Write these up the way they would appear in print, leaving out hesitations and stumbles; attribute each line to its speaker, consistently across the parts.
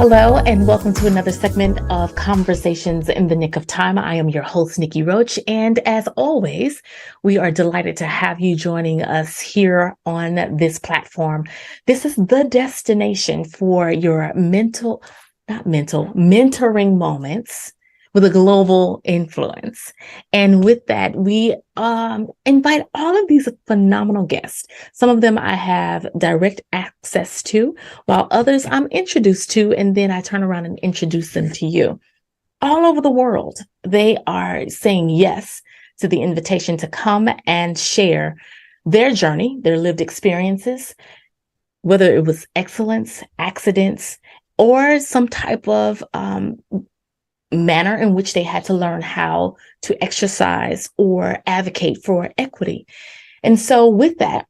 Speaker 1: Hello, and welcome to another segment of Conversations in the Nick of Time. I am your host, Nikki Roach, and as always, we are delighted to have you joining us here on this platform. This is the destination for your mentoring moments with a global influence. And with that, we invite all of these phenomenal guests. Some of them I have direct access to, while others I'm introduced to, and then I turn around and introduce them to you. All over the world, they are saying yes to the invitation to come and share their journey, their lived experiences, whether it was excellence, accidents, or some type of manner in which they had to learn how to exercise or advocate for equity. And so with that,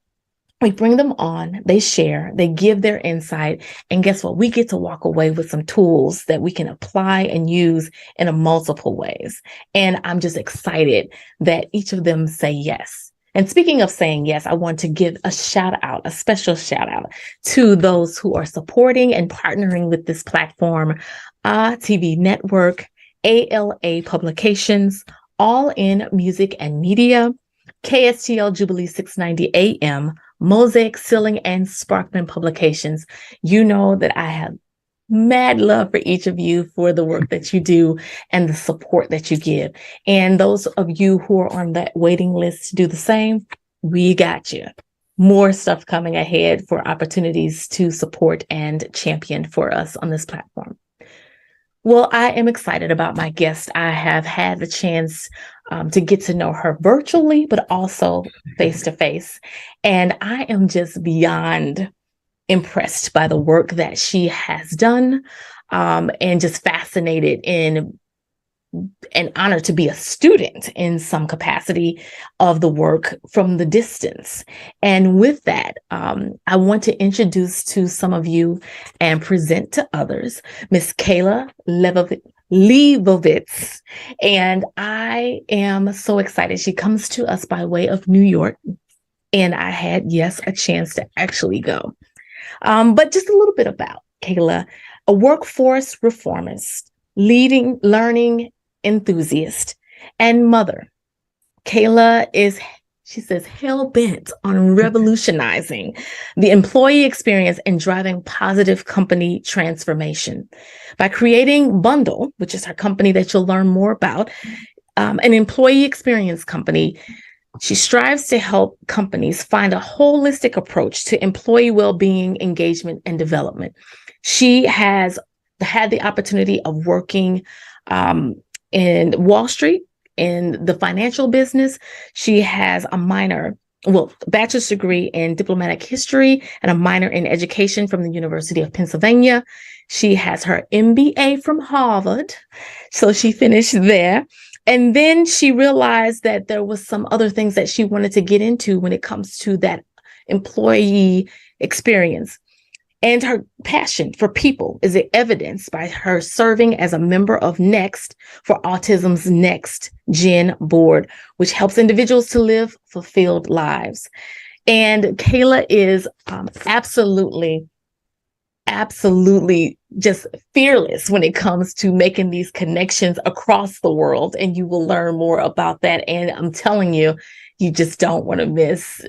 Speaker 1: we bring them on, they share, they give their insight, and guess what? We get to walk away with some tools that we can apply and use in a multiple ways. And I'm just excited that each of them say yes. And speaking of saying yes, I want to give a special shout out to those who are supporting and partnering with this platform, TV Network, ALA Publications, All In Music and Media, KSTL Jubilee 690 AM, Mosaic Ceiling, and Sparkman Publications. You know that I have mad love for each of you for the work that you do and the support that you give. And those of you who are on that waiting list to do the same, we got you. More stuff coming ahead for opportunities to support and champion for us on this platform. Well, I am excited about my guest. I have had the chance to get to know her virtually, but also face to face. And I am just beyond impressed by the work that she has done, and just fascinated in an honor to be a student in some capacity of the work from the distance. And with that, I want to introduce to some of you and present to others Miss Kayla Lebovits. And I am so excited. She comes to us by way of New York. And I had, a chance to actually go. But just a little bit about Kayla, a workforce reformist, learning enthusiast, and mother. Kayla is, she says, hell-bent on revolutionizing the employee experience and driving positive company transformation. By creating Bundle, which is her company that you'll learn more about, an employee experience company, she strives to help companies find a holistic approach to employee well-being, engagement, and development. She has had the opportunity of working in Wall Street, in the financial business. She has a bachelor's degree in diplomatic history and a minor in education from the University of Pennsylvania. She has her MBA from Harvard, so she finished there. And then she realized that there was some other things that she wanted to get into when it comes to that employee experience. And her passion for people is evidenced by her serving as a member of Next for Autism's Next Gen board, which helps individuals to live fulfilled lives. And Kayla is absolutely just fearless when it comes to making these connections across the world. And you will learn more about that. And I'm telling you, you just don't want to miss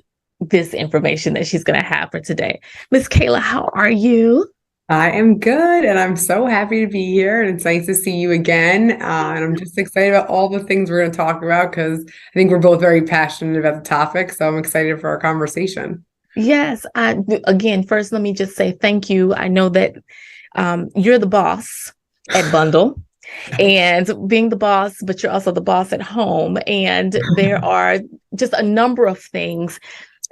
Speaker 1: this information that she's going to have for today. Miss Kayla, how are you?
Speaker 2: I am good, and I'm so happy to be here, and it's nice to see you again. And I'm just excited about all the things we're going to talk about because I think we're both very passionate about the topic. So I'm excited for our conversation.
Speaker 1: Yes. Again, first, let me just say thank you. I know that you're the boss at Bundle. And being the boss, but you're also the boss at home. And there are just a number of things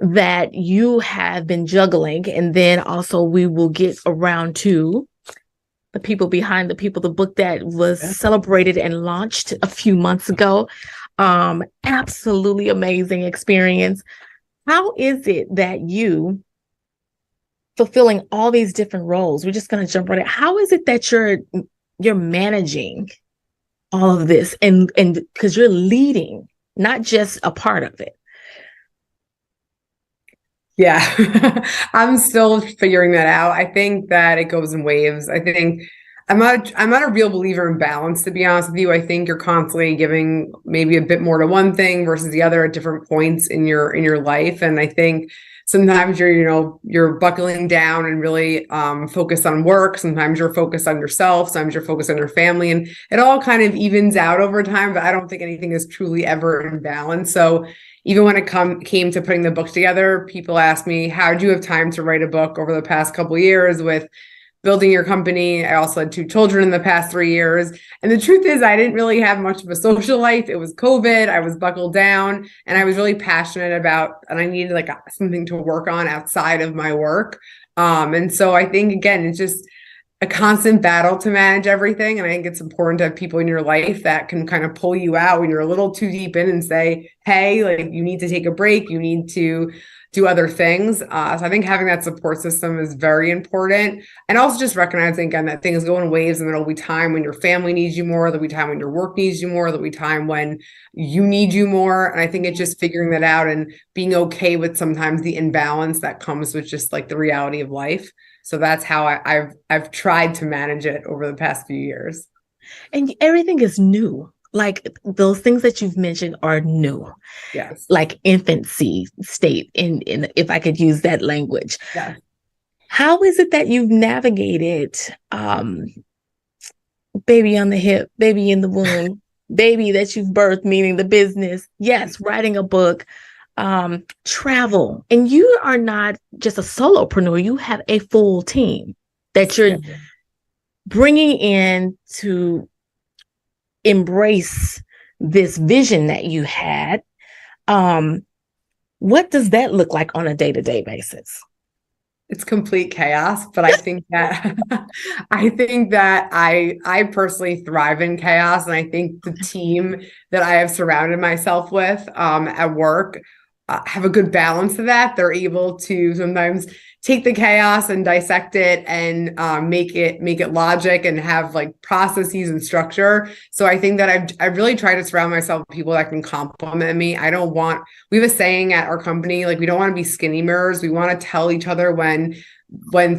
Speaker 1: that you have been juggling. And then also we will get around to the people behind the people, the book that was celebrated and launched a few months ago. Absolutely amazing experience. How is it that you fulfilling all these different roles? We're just going to jump right in. How is it that you're managing all of this and because you're leading, not just a part of it?
Speaker 2: Yeah, I'm still figuring that out. I think that it goes in waves. I think I'm not a real believer in balance, to be honest with you. I think you're constantly giving maybe a bit more to one thing versus the other at different points in your life. And I think sometimes you're buckling down and really focused on work. Sometimes you're focused on yourself. Sometimes you're focused on your family, and it all kind of evens out over time. But I don't think anything is truly ever in balance. So even when it came to putting the book together, people ask me, how did you have time to write a book over the past couple of years with building your company? I also had 2 children in the past 3 years. And the truth is, I didn't really have much of a social life. It was COVID. I was buckled down, and I was really passionate about, and I needed like something to work on outside of my work. And so I think, again, it's just a constant battle to manage everything. And I think it's important to have people in your life that can kind of pull you out when you're a little too deep in and say, hey, like, you need to take a break. You need to do other things. So I think having that support system is very important. And also just recognizing, again, that things go in waves, and there'll be time when your family needs you more, there'll be time when your work needs you more, there'll be time when you need you more. And I think it's just figuring that out and being okay with sometimes the imbalance that comes with just like the reality of life. So that's how I've tried to manage it over the past few years.
Speaker 1: And everything is new. Like those things that you've mentioned are new.
Speaker 2: Yes.
Speaker 1: Like infancy state, in if I could use that language.
Speaker 2: Yes.
Speaker 1: How is it that you've navigated baby on the hip, baby in the womb, baby that you've birthed, meaning the business, yes, writing a book, travel, and you are not just a solopreneur, you have a full team that you're bringing in to embrace this vision that you had. What does that look like on a day-to-day basis?
Speaker 2: It's complete chaos, but I think that I personally thrive in chaos, and I think the team that I have surrounded myself with at work have a good balance of that. They're able to sometimes take the chaos and dissect it and make it logic and have like processes and structure. So I think that I've really tried to surround myself with people that can complement me. We have a saying at our company, like, we don't want to be skinny mirrors. We want to tell each other when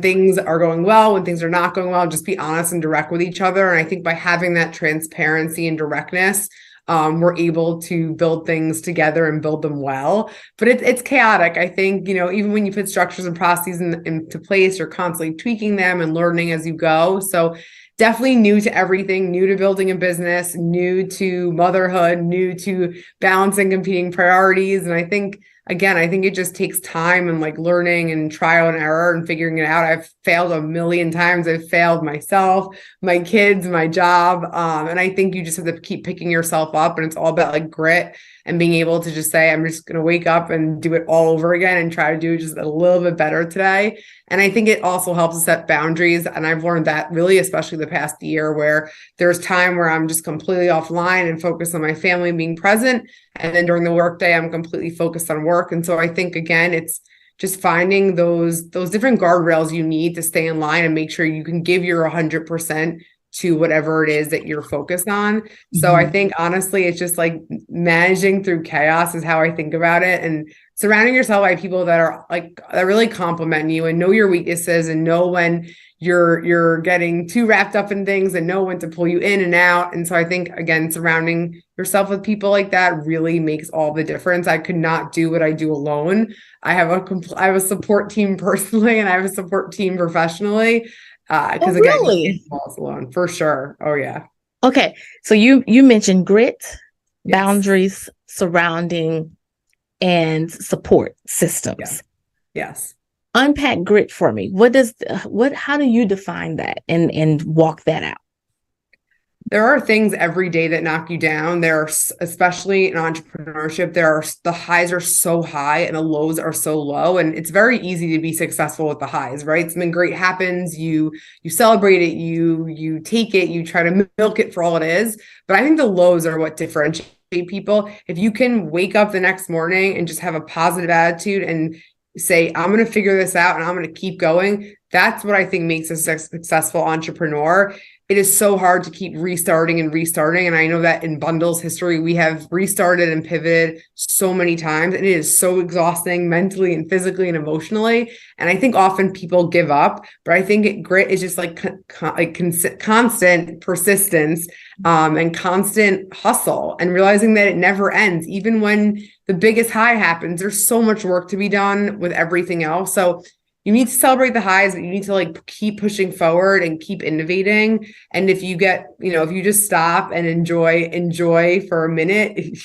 Speaker 2: things are going well, when things are not going well, just be honest and direct with each other. And I think by having that transparency and directness, we're able to build things together and build them well. But it's chaotic. I think, even when you put structures and processes into place, you're constantly tweaking them and learning as you go. So definitely new to everything, new to building a business, new to motherhood, new to balancing competing priorities. And I think it just takes time and like learning and trial and error and figuring it out. I've failed a million times. I've failed myself, my kids, my job. And I think you just have to keep picking yourself up, and it's all about like grit and being able to just say, I'm just going to wake up and do it all over again and try to do just a little bit better today. And I think it also helps to set boundaries. And I've learned that really, especially the past year, where there's time where I'm just completely offline and focused on my family and being present. And then during the workday, I'm completely focused on work. And so I think, again, it's just finding those different guardrails you need to stay in line and make sure you can give your 100% to whatever it is that you're focused on. So I think, honestly, it's just like managing through chaos is how I think about it, and surrounding yourself by people that are like, that really complement you and know your weaknesses and know when you're getting too wrapped up in things and know when to pull you in and out. And so I think, again, surrounding yourself with people like that really makes all the difference. I could not do what I do alone. I have a support team personally, and I have a support team professionally. Because again,
Speaker 1: really?
Speaker 2: Alone for sure. Oh yeah.
Speaker 1: Okay, so you mentioned grit,
Speaker 2: Yes.
Speaker 1: boundaries, surrounding, and support systems.
Speaker 2: Yes.
Speaker 1: Unpack grit for me. How do you define that and walk that out?
Speaker 2: There are things every day that knock you down. There are, especially in entrepreneurship, the highs are so high and the lows are so low. And it's very easy to be successful with the highs, right? Something great happens, you celebrate it, you take it, you try to milk it for all it is. But I think the lows are what differentiate people. If you can wake up the next morning and just have a positive attitude and say, I'm going to figure this out and I'm going to keep going, that's what I think makes a successful entrepreneur. It is so hard to keep restarting and restarting. And I know that in Bundle's history, we have restarted and pivoted so many times, and it is so exhausting mentally and physically and emotionally. And I think often people give up, but I think grit is just like constant persistence, and constant hustle, and realizing that it never ends. Even when the biggest high happens, there's so much work to be done with everything else. So you need to celebrate the highs, but you need to like keep pushing forward and keep innovating. And if you get, if you just stop and enjoy for a minute,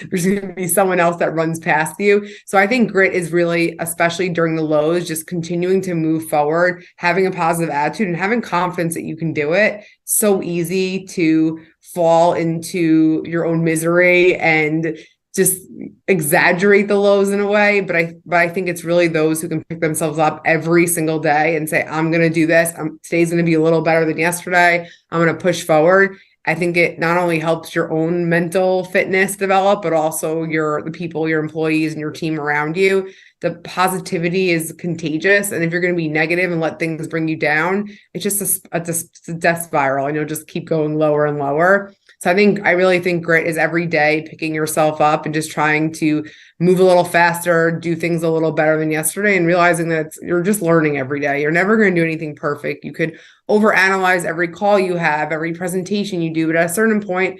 Speaker 2: there's going to be someone else that runs past you. So I think grit is really, especially during the lows, just continuing to move forward, having a positive attitude and having confidence that you can do it. So easy to fall into your own misery and just exaggerate the lows in a way, but I think it's really those who can pick themselves up every single day and say, I'm going to do this. Today's going to be a little better than yesterday. I'm going to push forward. I think it not only helps your own mental fitness develop, but also the people, your employees and your team around you. The positivity is contagious. And if you're going to be negative and let things bring you down, it's just a death spiral, and you'll just keep going lower and lower. So I really think grit is every day picking yourself up and just trying to move a little faster, do things a little better than yesterday, and realizing that you're just learning every day. You're never going to do anything perfect. You could overanalyze every call you have, every presentation you do, but at a certain point,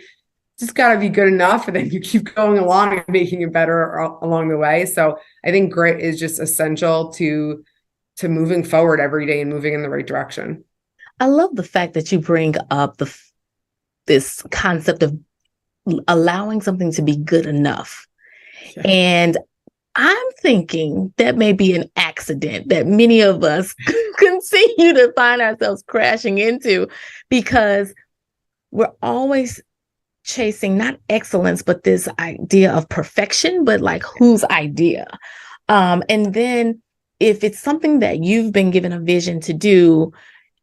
Speaker 2: just got to be good enough, and then you keep going along and making it better along the way. So I think grit is just essential to moving forward every day and moving in the right direction.
Speaker 1: I love the fact that you bring up this concept of allowing something to be good enough. Yeah. And I'm thinking that may be an accident that many of us continue to find ourselves crashing into, because we're always chasing not excellence, but this idea of perfection, but like whose idea? And then if it's something that you've been given a vision to do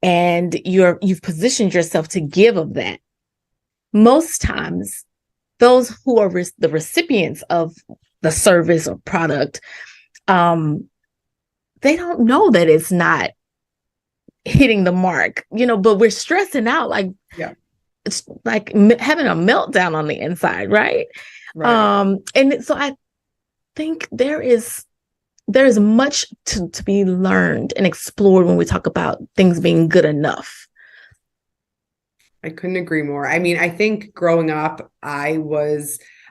Speaker 1: and you've positioned yourself to give of that, most times those who are the recipients of the service or product, they don't know that it's not hitting the mark, but we're stressing out like, yeah, it's like having a meltdown on the inside, right? And so I think there is much to be learned and explored when we talk about things being good enough.
Speaker 2: I couldn't agree more. I mean, I think growing up, I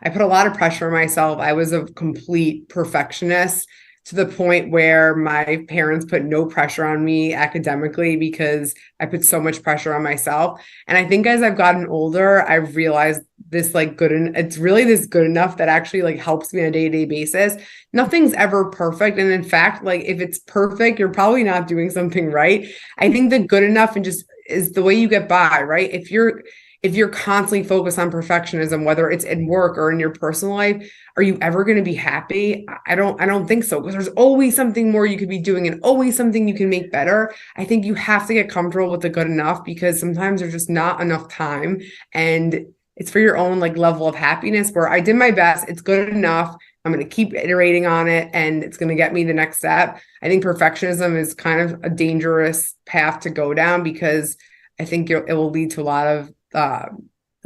Speaker 2: put a lot of pressure on myself. I was a complete perfectionist, to the point where my parents put no pressure on me academically because I put so much pressure on myself. And I think as I've gotten older, I've realized this it's really this good enough that actually like helps me on a day-to-day basis. Nothing's ever perfect. And in fact, like if it's perfect, you're probably not doing something right. I think the good enough and just is the way you get by, right? If you're constantly focused on perfectionism, whether it's in work or in your personal life, are you ever going to be happy? I don't think so, because there's always something more you could be doing and always something you can make better. I think you have to get comfortable with the good enough, because sometimes there's just not enough time, and it's for your own like level of happiness, where I did my best. It's good enough. I'm going to keep iterating on it, and it's going to get me the next step. I think perfectionism is kind of a dangerous path to go down, because I think it will lead to a lot of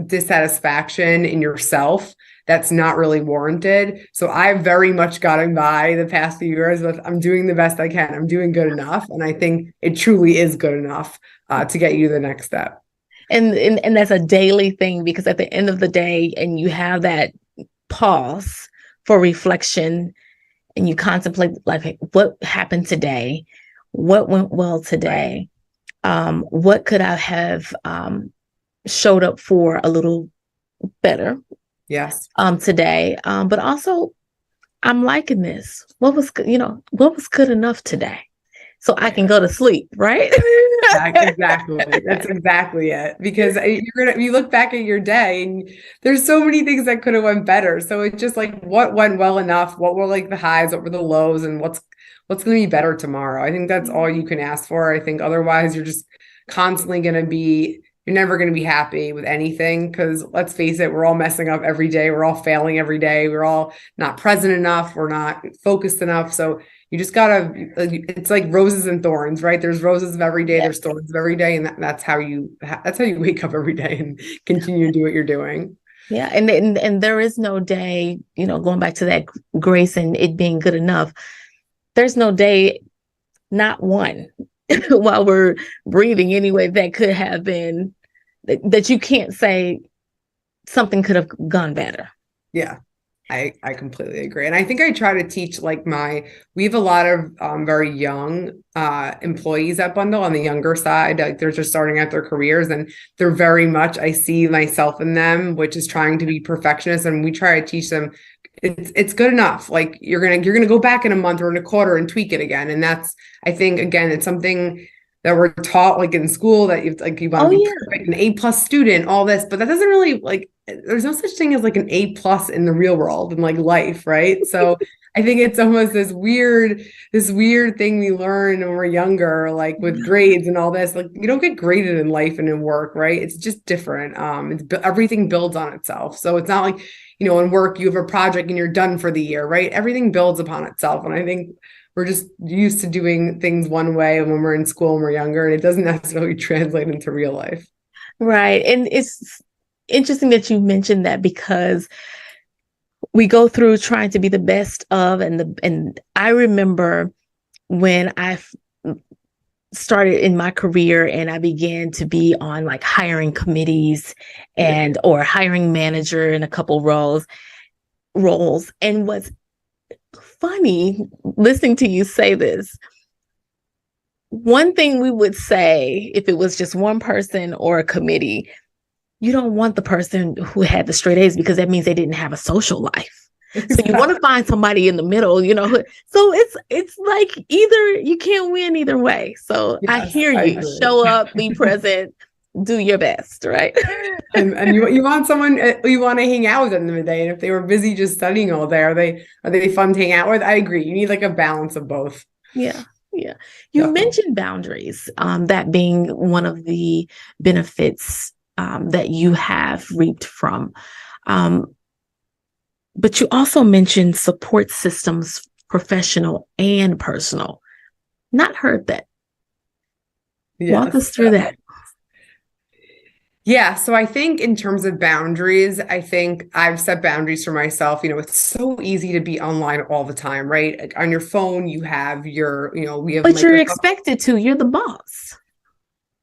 Speaker 2: dissatisfaction in yourself that's not really warranted. So I've very much gotten by the past few years with, I'm doing the best I can. I'm doing good enough. And I think it truly is good enough to get you the next step.
Speaker 1: And that's a daily thing, because at the end of the day, and you have that pause for reflection, and you contemplate like, what happened today? What went well today? Right. What could I have showed up for a little better?
Speaker 2: Yes.
Speaker 1: Today. But also, I'm liking this. What was good enough today? So I can go to sleep, right?
Speaker 2: Exactly. That's exactly it. Because you look back at your day and there's so many things that could have went better. So it's just like, what went well enough? What were like the highs? What were the lows? And what's going to be better tomorrow? I think that's all you can ask for. I think otherwise you're just constantly going to be, you're never going to be happy with anything, because let's face it, we're all messing up every day. We're all failing every day. We're all not present enough. We're not focused enough. So you just gotta, it's like roses and thorns, right? There's roses of every day, there's thorns of every day. And that's how you wake up every day and continue to do what you're doing.
Speaker 1: Yeah. And there is no day, going back to that grace and it being good enough. There's no day, not one, while we're breathing anyway, that could have been that you can't say something could have gone better.
Speaker 2: Yeah. I completely agree. And I think I try to teach we have a lot of very young employees at Bundle on the younger side. Like they're just starting out their careers and they're very much, I see myself in them, which is trying to be perfectionists. And we try to teach them it's good enough. Like you're gonna go back in a month or in a quarter and tweak it again. And that's, I think, again, it's something that we're taught like in school that you want to be perfect, an A+ student, all this, but that doesn't really there's no such thing as like an A+ in the real world and like life, right? So I think it's almost this weird thing we learn when we're younger, like with grades and all this. Like you don't get graded in life and in work, right? It's just different. Everything builds on itself. So it's not like, in work you have a project and you're done for the year, right? Everything builds upon itself. And I think we're just used to doing things one way when we're in school and we're younger, and it doesn't necessarily translate into real life.
Speaker 1: Right. And it's interesting that you mentioned that because we go through trying to be the best of, and I remember when I started in my career and I began to be on like hiring committees or hiring manager in a couple roles. And what's funny listening to you say this, one thing we would say if it was just one person or a committee, you don't want the person who had the straight A's because that means they didn't have a social life. Exactly. So you want to find somebody in the middle, so it's like either you can't win either way. So yes, I hear you. Show up, be present, do your best, right?
Speaker 2: and you want someone you want to hang out with at the end of the day. And if they were busy just studying all day, are they fun to hang out with? I agree. You need like a balance of both.
Speaker 1: Yeah. Yeah. You mentioned boundaries, that being one of the benefits that you have reaped from. But you also mentioned support systems, professional and personal. Not heard that. Yes. Walk us through that.
Speaker 2: Yeah. So I think in terms of boundaries, I think I've set boundaries for myself. It's so easy to be online all the time, right? Like on your phone, you have we have.
Speaker 1: But you're expected to. You're the boss.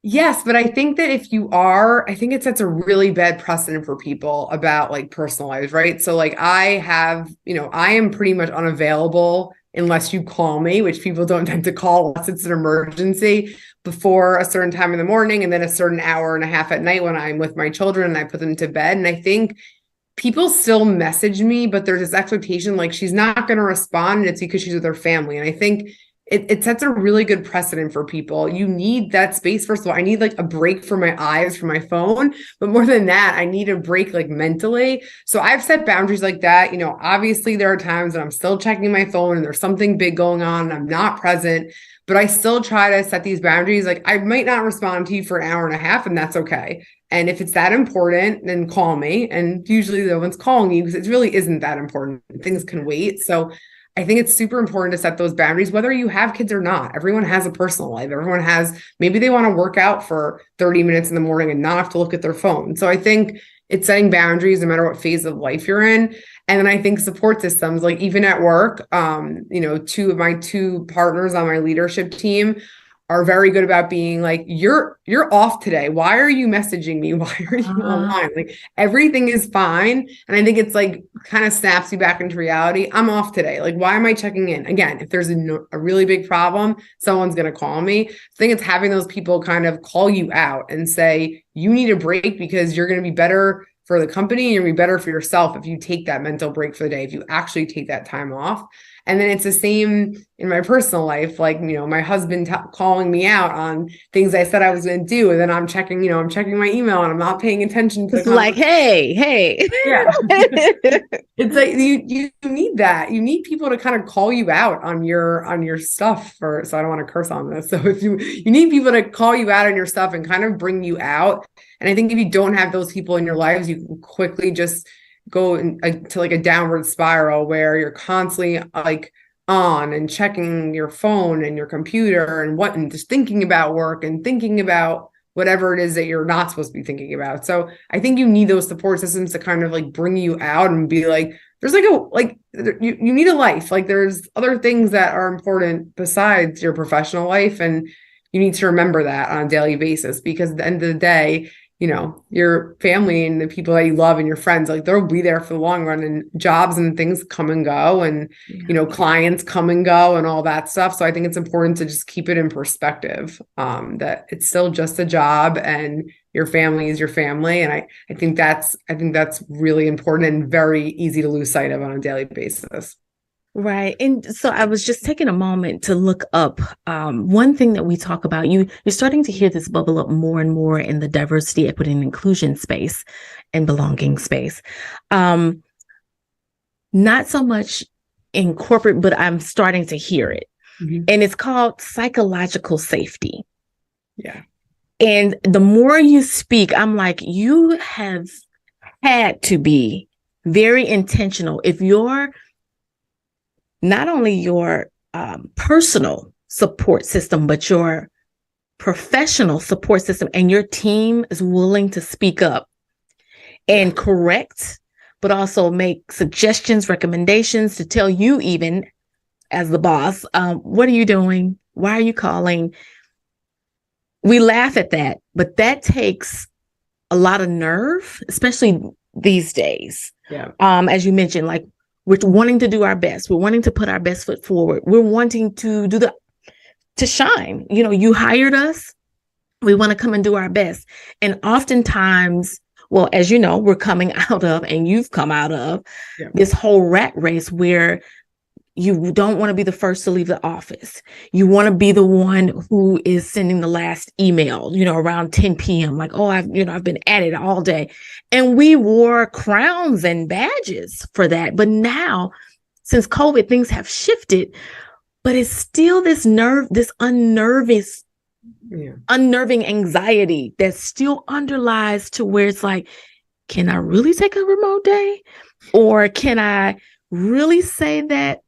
Speaker 2: Yes, but I think that if you are, I think it sets a really bad precedent for people about like personal lives, right? So like I am pretty much unavailable unless you call me, which people don't tend to call unless it's an emergency, before a certain time in the morning and then a certain hour and a half at night when I'm with my children and I put them to bed. And I think people still message me, but there's this expectation like she's not going to respond and it's because she's with her family. And I think it sets a really good precedent for people. You need that space. First of all, I need like a break for my eyes from my phone, but more than that, I need a break like mentally. So I've set boundaries like that. Obviously there are times that I'm still checking my phone and there's something big going on and I'm not present, but I still try to set these boundaries. Like I might not respond to you for an hour and a half and that's okay. And if it's that important, then call me. And usually no one's calling me because it really isn't that important. Things can wait. So I think it's super important to set those boundaries, whether you have kids or not. Everyone has a personal life. Everyone has, maybe they want to work out for 30 minutes in the morning and not have to look at their phone. So I think it's setting boundaries no matter what phase of life you're in. And then I think support systems, like even at work, two of my two partners on my leadership team are very good about being like, you're off today. Why are you messaging me? Why are you online? Like everything is fine. And I think it's like kind of snaps you back into reality. I'm off today. Like, why am I checking in? Again, if there's a really big problem, someone's going to call me. I think it's having those people kind of call you out and say, you need a break because you're going to be better for the company and you'll be better for yourself if you take that mental break for the day, if you actually take that time off. And then it's the same in my personal life, like, my husband calling me out on things I said I was going to do. And then I'm checking my email and I'm not paying attention to
Speaker 1: it's like, hey.
Speaker 2: Yeah. It's like, you need that. You need people to kind of call you out on your stuff so I don't want to curse on this. So if you need people to call you out on your stuff and kind of bring you out. And I think if you don't have those people in your lives, you can quickly just go to like a downward spiral where you're constantly like on and checking your phone and your computer and just thinking about work and thinking about whatever it is that you're not supposed to be thinking about. So I think you need those support systems to kind of like bring you out and be like, there's you need a life. Like there's other things that are important besides your professional life. And you need to remember that on a daily basis, because at the end of the day, your family and the people that you love and your friends, like they'll be there for the long run, and jobs and things come and go, and, clients come and go and all that stuff. So I think it's important to just keep it in perspective, that it's still just a job and your family is your family. And I think that's really important and very easy to lose sight of on a daily basis.
Speaker 1: Right. And so I was just taking a moment to look up one thing that we talk about. You're starting to hear this bubble up more and more in the diversity, equity, and inclusion space and belonging space. Not so much in corporate, but I'm starting to hear it. Mm-hmm. And it's called psychological safety.
Speaker 2: Yeah.
Speaker 1: And the more you speak, I'm like, you have had to be very intentional. If you're not only your personal support system, but your professional support system, and your team is willing to speak up and correct, but also make suggestions, recommendations to tell you, even as the boss, what are you doing? Why are you calling? We laugh at that, but that takes a lot of nerve, especially these days.
Speaker 2: Yeah.
Speaker 1: As you mentioned, like, we're wanting to do our best. We're wanting to put our best foot forward. We're wanting to to shine. You hired us. We want to come and do our best. And oftentimes, well, as you know, we're coming out of, and you've come out of, this whole rat race where you don't want to be the first to leave the office. You want to be the one who is sending the last email, around 10 p.m. Like, oh, I've been at it all day. And we wore crowns and badges for that. But now, since COVID, things have shifted, but it's still this unnerving anxiety that still underlies to where it's like, can I really take a remote day? Or can I really say that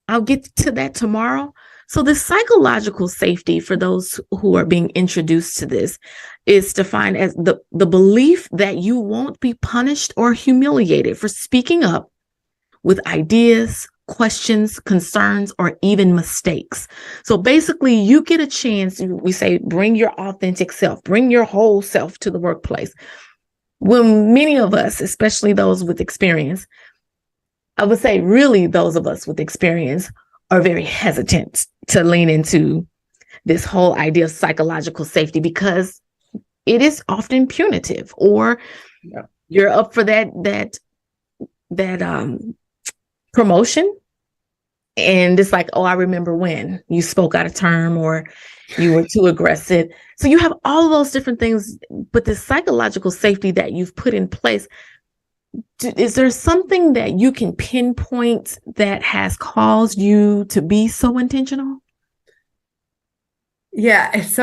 Speaker 1: I'll get to that tomorrow? So the psychological safety for those who are being introduced to this is defined as the belief that you won't be punished or humiliated for speaking up with ideas, questions, concerns, or even mistakes. So basically, you get a chance. We say, bring your authentic self, bring your whole self to the workplace. When many of us, especially those with experience, I would say really those of us with experience, are very hesitant to lean into this whole idea of psychological safety, because it is often punitive, or you're up for that promotion, and it's like, oh, I remember when you spoke out of term, or you were too aggressive. So you have all of those different things, but the psychological safety that you've put in place, is there something that you can pinpoint that has caused you to be so intentional?
Speaker 2: Yeah. It's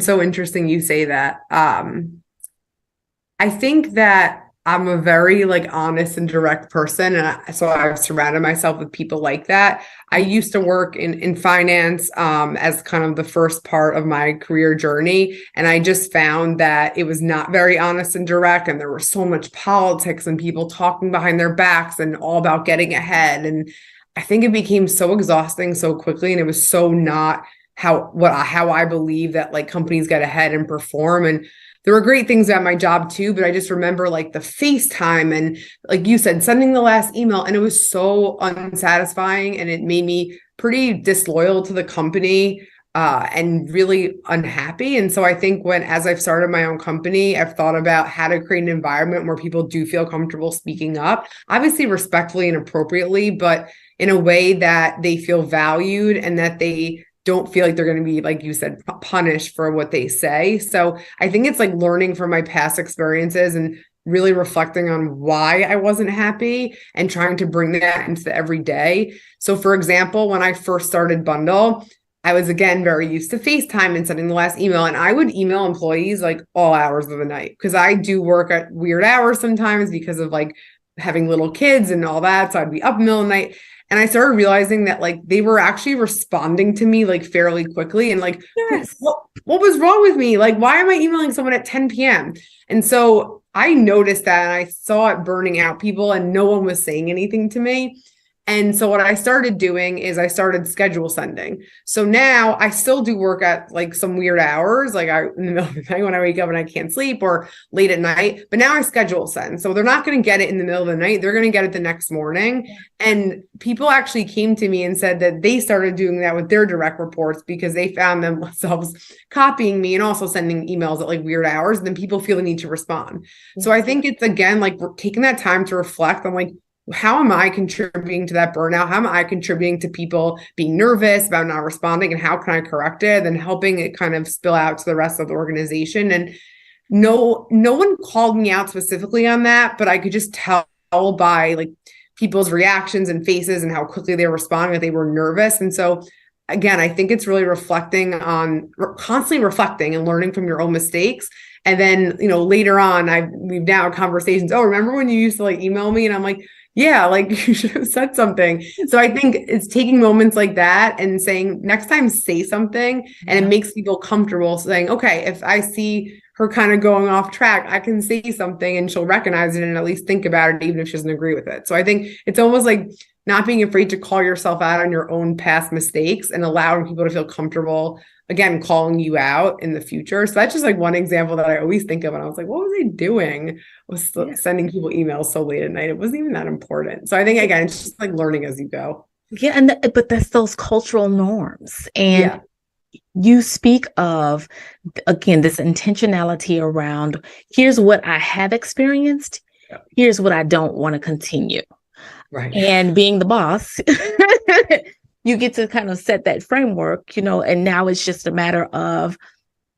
Speaker 2: so interesting you say that. I think that I'm a very honest and direct person. And so I've surrounded myself with people like that. I used to work in finance as kind of the first part of my career journey. And I just found that it was not very honest and direct. And there was so much politics and people talking behind their backs and all about getting ahead. And I think it became so exhausting so quickly. And it was so not how I believe that companies get ahead and perform. And there were great things about my job too, but I just remember the FaceTime and, like you said, sending the last email, and it was so unsatisfying, and it made me pretty disloyal to the company and really unhappy. And so I think as I've started my own company, I've thought about how to create an environment where people do feel comfortable speaking up, obviously respectfully and appropriately, but in a way that they feel valued and that they don't feel like they're going to be, like you said, punished for what they say. So I think it's learning from my past experiences and really reflecting on why I wasn't happy and trying to bring that into the everyday. So for example, when I first started Bundle, I was, again, very used to FaceTime and sending the last email. And I would email employees all hours of the night, because I do work at weird hours sometimes because of having little kids and all that. So I'd be up in the middle of the night. And I started realizing that like they were actually responding to me like fairly quickly. And like,
Speaker 1: Yes.
Speaker 2: what was wrong with me? Like, why am I emailing someone at 10 p.m.? And so I noticed that and I saw it burning out people and no one was saying anything to me. And so what I started doing is I started schedule sending. So now I still do work at like some weird hours, like in the middle of the night when I wake up and I can't sleep or late at night. But now I schedule send. So they're not going to get it in the middle of the night. They're going to get it the next morning. And people actually came to me and said that they started doing that with their direct reports because they found themselves copying me and also sending emails at like weird hours. And then people feel the need to respond. So I think it's again, like we're taking that time to reflect on like, how am I contributing to that burnout? How am I contributing to people being nervous about not responding and how can I correct it? And helping it kind of spill out to the rest of the organization. And no one called me out specifically on that, but I could just tell by like people's reactions and faces and how quickly they were responding that they were nervous. And so again, I think it's really constantly reflecting and learning from your own mistakes. And then, later on, we've now had conversations. Oh, remember when you used to like email me? And I'm like, yeah, like you should have said something. So I think it's taking moments like that and saying next time, say something. And it makes people comfortable saying, okay, if I see her kind of going off track, I can say something and she'll recognize it and at least think about it, even if she doesn't agree with it. So I think it's almost like not being afraid to call yourself out on your own past mistakes and allowing people to feel comfortable, again, calling you out in the future. So that's just like one example that I always think of. And I was like, what was I doing? I was sending people emails so late at night. It wasn't even that important. So I think, again, it's just like learning as you go.
Speaker 1: Yeah. But that's those cultural norms. And you speak of, again, this intentionality around here's what I have experienced. Here's what I don't want to continue.
Speaker 2: Right.
Speaker 1: And being the boss, you get to kind of set that framework, and now it's just a matter of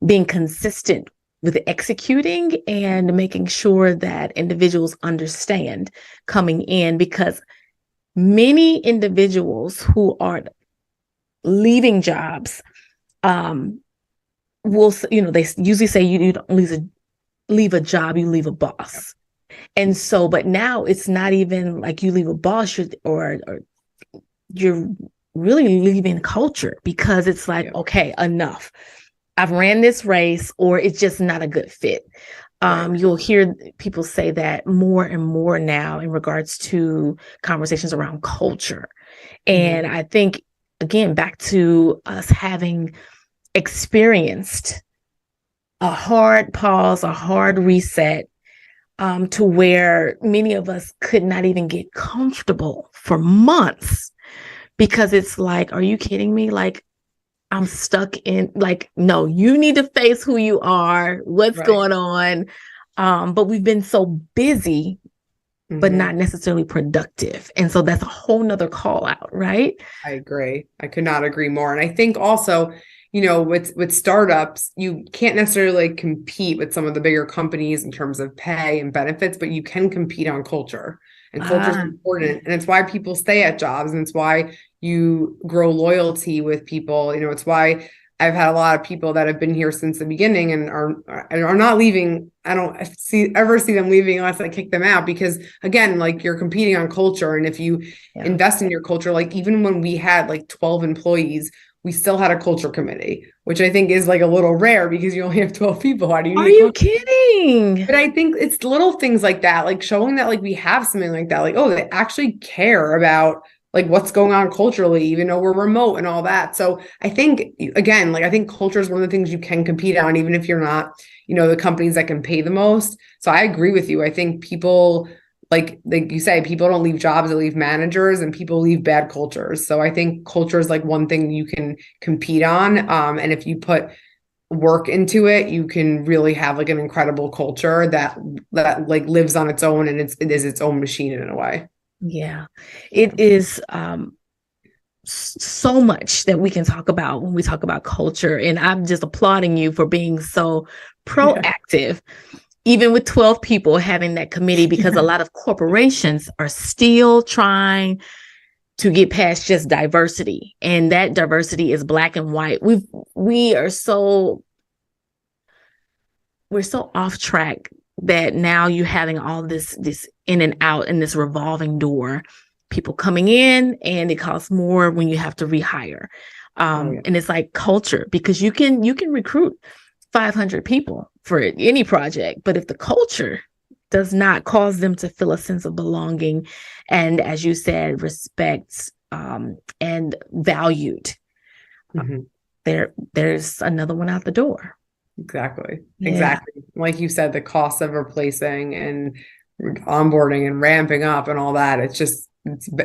Speaker 1: being consistent with executing and making sure that individuals understand coming in, because many individuals who are leaving jobs will, they usually say you don't leave a job, you leave a boss. And so, but now it's not even like you leave a boss or you're really leaving culture, because it's like, okay, enough. I've ran this race, or it's just not a good fit. You'll hear people say that more and more now in regards to conversations around culture. And I think, again, back to us having experienced a hard pause, a hard reset, to where many of us could not even get comfortable for months, because it's like, are you kidding me? Like, I'm stuck in, like, no, you need to face who you are, what's going on. But we've been so busy, but not necessarily productive. And so that's a whole nother call out, right?
Speaker 2: I agree. I could not agree more. And I think also, with startups, you can't necessarily compete with some of the bigger companies in terms of pay and benefits, but you can compete on culture. And culture is important. And it's why people stay at jobs. And it's why you grow loyalty with people. It's why I've had a lot of people that have been here since the beginning and are not leaving. I don't ever see them leaving unless I kick them out, because again, like, you're competing on culture. And if you invest in your culture, like even when we had like 12 employees, we still had a culture committee, which I think is like a little rare because you only have 12 people. How do you
Speaker 1: Are you kidding?
Speaker 2: But I think it's little things like that, like showing that like we have something like that, like, oh, they actually care about like what's going on culturally, even though we're remote and all that. So I think, again, like I think culture is one of the things you can compete on, even if you're not, the companies that can pay the most. So I agree with you. I think people, like you say, people don't leave jobs, they leave managers, and people leave bad cultures. So I think culture is like one thing you can compete on. And if you put work into it, you can really have like an incredible culture that like lives on its own, and it is its own machine in a way.
Speaker 1: Yeah, it is so much that we can talk about when we talk about culture. And I'm just applauding you for being so proactive, even with 12 people having that committee, because a lot of corporations are still trying to get past just diversity. And that diversity is black and white. We're so off track that now you're having all this in and out and this revolving door people coming in, and it costs more when you have to rehire.
Speaker 2: Oh, yeah.
Speaker 1: And it's like culture, because you can recruit 500 people for any project, but if the culture does not cause them to feel a sense of belonging and, as you said, respect and valued,
Speaker 2: Mhm.
Speaker 1: there's another one out the door.
Speaker 2: Exactly.
Speaker 1: Yeah.
Speaker 2: Exactly. Like you said, the cost of replacing and onboarding and ramping up and all that,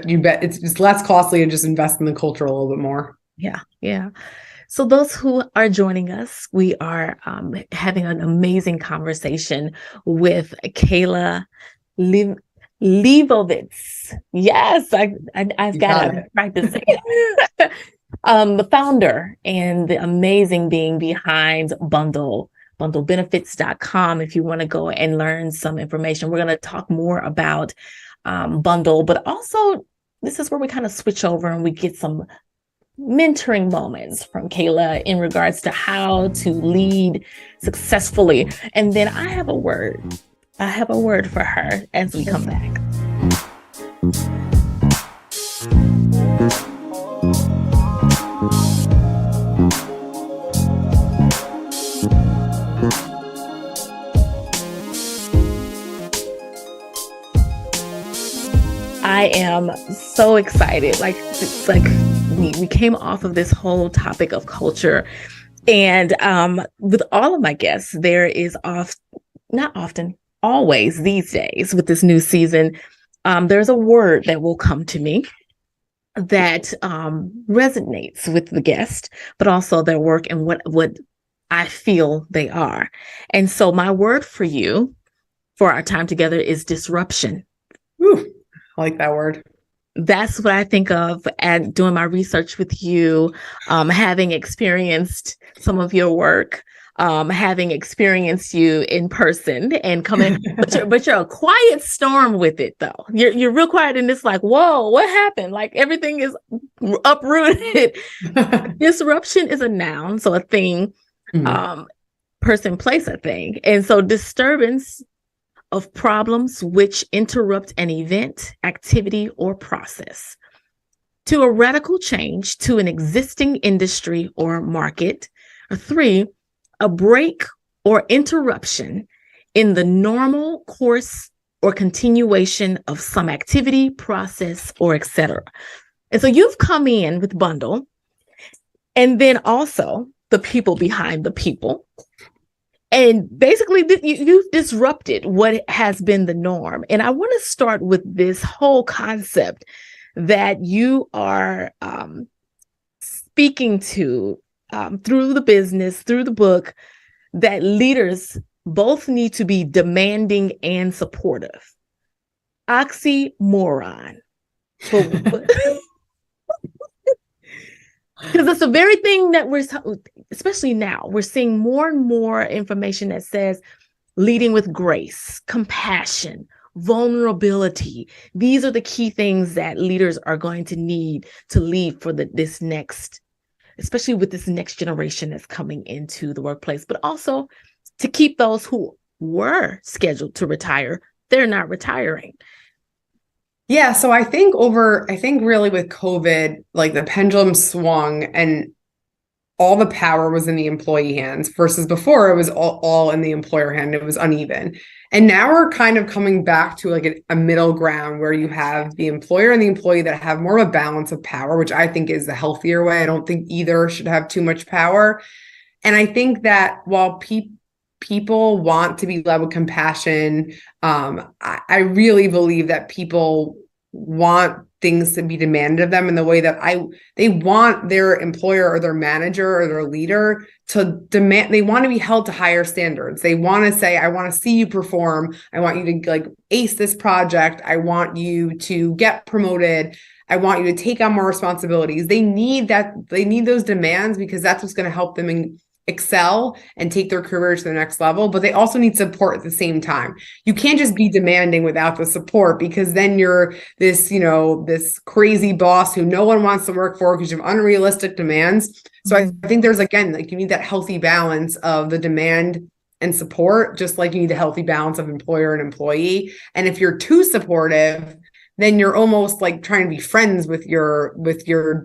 Speaker 2: you bet it's just less costly to just invest in the culture a little bit more.
Speaker 1: Yeah. Yeah. So those who are joining us, we are having an amazing conversation with Kayla Lebovits. Yes, I've
Speaker 2: You
Speaker 1: got
Speaker 2: got
Speaker 1: to
Speaker 2: it.
Speaker 1: practice it. The founder and the amazing being behind bundlebenefits.com. If you want to go and learn some information, we're going to talk more about Bundle, but also this is where we kind of switch over and we get some mentoring moments from Kayla in regards to how to lead successfully. And then I have a word. I have a word for her as we come back. I am so excited. We came off of this whole topic of culture, and with all of my guests, there is not often, always these days with this new season, there's a word that will come to me that resonates with the guest, but also their work and what I feel they are. And so my word for you for our time together is disruption.
Speaker 2: Ooh, I like that word.
Speaker 1: That's what I think of at doing my research with you, having experienced some of your work, having experienced you in person and coming, but you're a quiet storm with it though. You're real quiet and it's like, whoa, what happened? Like everything is uprooted. Disruption is a noun, so a thing, person, place, a thing. And so disturbance of problems which interrupt an event, activity, or process. To a radical change to an existing industry or market. Or 3, a break or interruption in the normal course or continuation of some activity, process, or etc. And so you've come in with Bundle, and then also the people behind the people. And basically, you've disrupted what has been the norm. And I want to start with this whole concept that you are speaking to through the business, through the book, that leaders both need to be demanding and supportive. Oxymoron. Because it's the very thing that especially now, we're seeing more and more information that says leading with grace, compassion, vulnerability. These are the key things that leaders are going to need to lead for this next, especially with this next generation that's coming into the workplace, but also to keep those who were scheduled to retire, they're not retiring.
Speaker 2: Yeah, so I think really with COVID, like the pendulum swung and all the power was in the employee hands versus before it was all in the employer hand. It was uneven. And now we're kind of coming back to like a middle ground where you have the employer and the employee that have more of a balance of power, which I think is the healthier way. I don't think either should have too much power. And I think that while people want to be led with compassion, I really believe that people want things to be demanded of them in the way that they want their employer or their manager or their leader to demand. They want to be held to higher standards. They want to say, I want to see you perform. I want you to like ace this project. I want you to get promoted. I want you to take on more responsibilities. They need those demands because that's what's going to help them excel and take their career to the next level, but they also need support at the same time. You can't just be demanding without the support because then you're this crazy boss who no one wants to work for because you have unrealistic demands. So I think there's, again, like you need that healthy balance of the demand and support, just like you need a healthy balance of employer and employee. And if you're too supportive, then you're almost like trying to be friends with your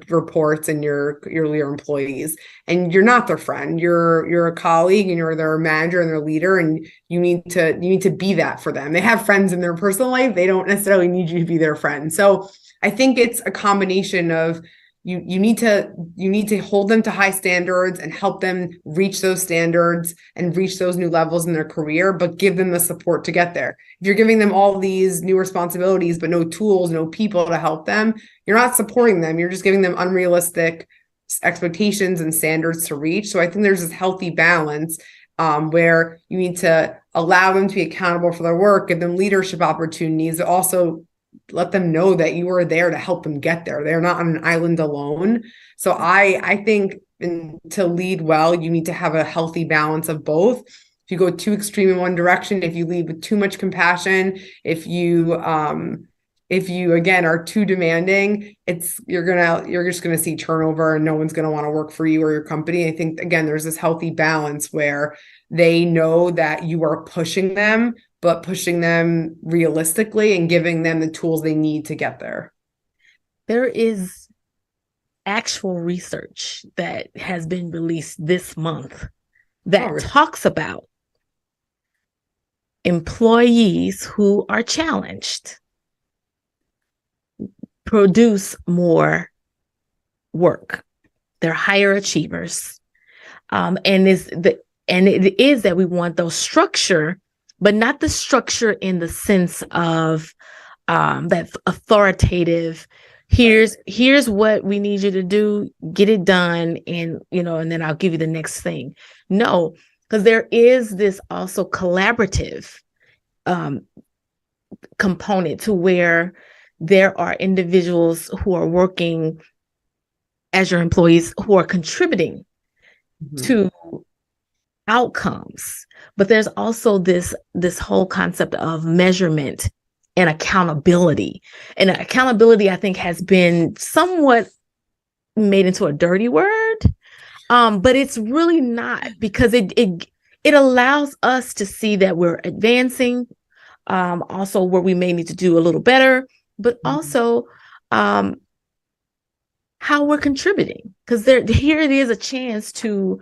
Speaker 2: reports and your employees, and you're not their friend. You're a colleague, and you're their manager and their leader, and you need to be that for them. They have friends in their personal life. They don't necessarily need you to be their friend. So I think it's a combination of you need to hold them to high standards and help them reach those standards and reach those new levels in their career, but give them the support to get there. If you're giving them all these new responsibilities, but no tools, no people to help them, you're not supporting them. You're just giving them unrealistic expectations and standards to reach. So I think there's this healthy balance where you need to allow them to be accountable for their work, give them leadership opportunities, also let them know that you are there to help them get there. They're not on an island alone. So I think to lead well, you need to have a healthy balance of both. If you go too extreme in one direction, if you lead with too much compassion, if you again are too demanding, you're just gonna see turnover and no one's gonna want to work for you or your company. I think again, there's this healthy balance where they know that you are pushing them, but pushing them realistically and giving them the tools they need to get there.
Speaker 1: There is actual research that has been released this month that talks about employees who are challenged produce more work. They're higher achievers. And it is that we want those structure, but not the structure in the sense of that authoritative, here's what we need you to do, get it done, and and then I'll give you the next thing. No, because there is this also collaborative component to where there are individuals who are working as your employees who are contributing to outcomes, but there's also this whole concept of measurement and accountability. And accountability, I think, has been somewhat made into a dirty word, but it's really not, because it allows us to see that we're advancing, also where we may need to do a little better, but also how we're contributing, because here it is a chance to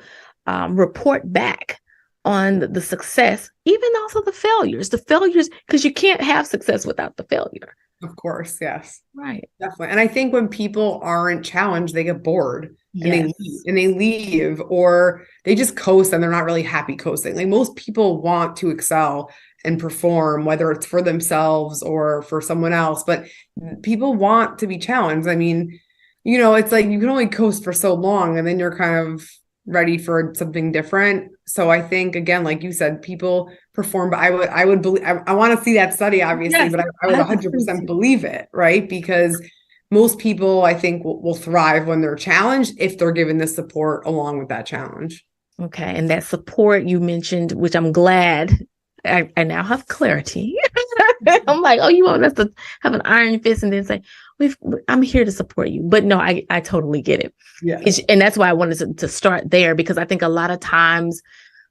Speaker 1: report back on the success, even also the failures, because you can't have success without the failure.
Speaker 2: Of course, yes.
Speaker 1: Right.
Speaker 2: Definitely. And I think when people aren't challenged, they get bored and they leave or they just coast, and they're not really happy coasting. Like, most people want to excel and perform, whether it's for themselves or for someone else, but people want to be challenged. I mean, it's like you can only coast for so long, and then you're kind of ready for something different. So I think, again, like you said, people perform, but I would believe, I want to see that study, obviously, but I would 100% believe it, right? Because most people, I think, will thrive when they're challenged if they're given the support along with that challenge.
Speaker 1: Okay. And that support you mentioned, which I'm glad I now have clarity. I'm like, oh, you want us to have an iron fist and then say, I'm here to support you. But no, I totally get it.
Speaker 2: Yeah.
Speaker 1: And that's why I wanted to start there, because I think a lot of times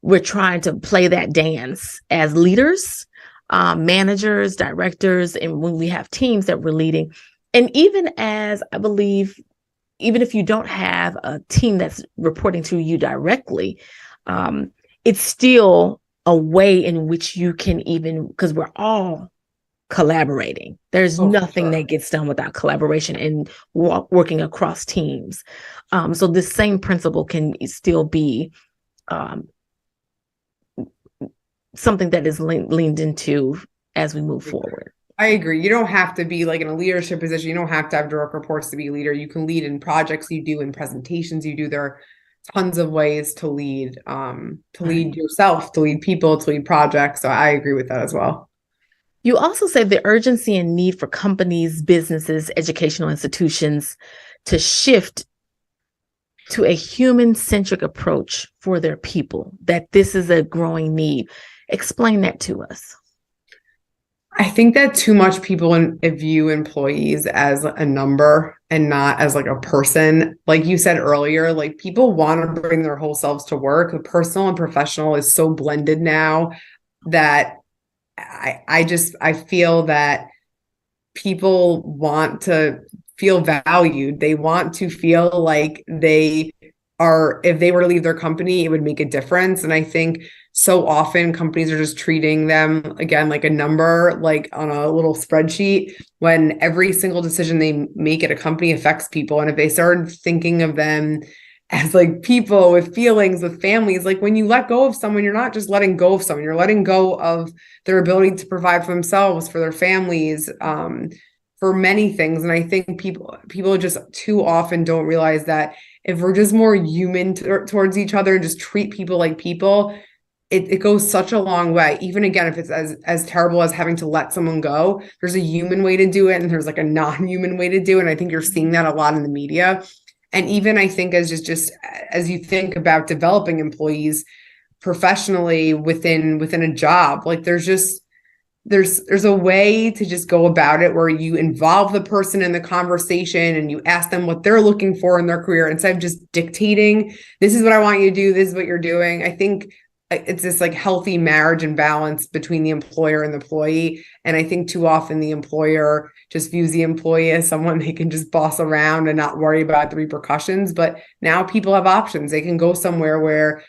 Speaker 1: we're trying to play that dance as leaders, managers, directors, and when we have teams that we're leading. And even as I believe, even if you don't have a team that's reporting to you directly, it's still a way in which you can, even because we're all collaborating. There's nothing that gets done without collaboration and working across teams. So this same principle can still be something that is leaned into as we move forward.
Speaker 2: I agree. You don't have to be like in a leadership position. You don't have to have direct reports to be a leader. You can lead in projects you do, in presentations you do. There are tons of ways to lead yourself, to lead people, to lead projects. So I agree with that as well.
Speaker 1: You also say the urgency and need for companies, businesses, educational institutions to shift to a human-centric approach for their people, that this is a growing need. Explain that to us.
Speaker 2: I think that too much people view employees as a number and not as like a person. Like you said earlier, like people want to bring their whole selves to work. The personal and professional is so blended now that I feel that people want to feel valued. They want to feel like they are, if they were to leave their company, it would make a difference. And I think so often companies are just treating them again like a number, like on a little spreadsheet, when every single decision they make at a company affects people. And if they started thinking of them as like people with feelings, with families, like when you let go of someone, you're not just letting go of someone, you're letting go of their ability to provide for themselves, for their families, for many things. And I think people just too often don't realize that if we're just more human towards each other and just treat people like people, it goes such a long way. Even again, if it's as terrible as having to let someone go, there's a human way to do it and there's like a non-human way to do it. And I think you're seeing that a lot in the media. And even I think as just as you think about developing employees professionally within a job, like there's a way to just go about it where you involve the person in the conversation and you ask them what they're looking for in their career instead of just dictating, this is what I want you to do, this is what you're doing. I think it's this like healthy marriage and balance between the employer and the employee. And I think too often the employer just views the employee as someone they can just boss around and not worry about the repercussions. But now people have options. They can go somewhere where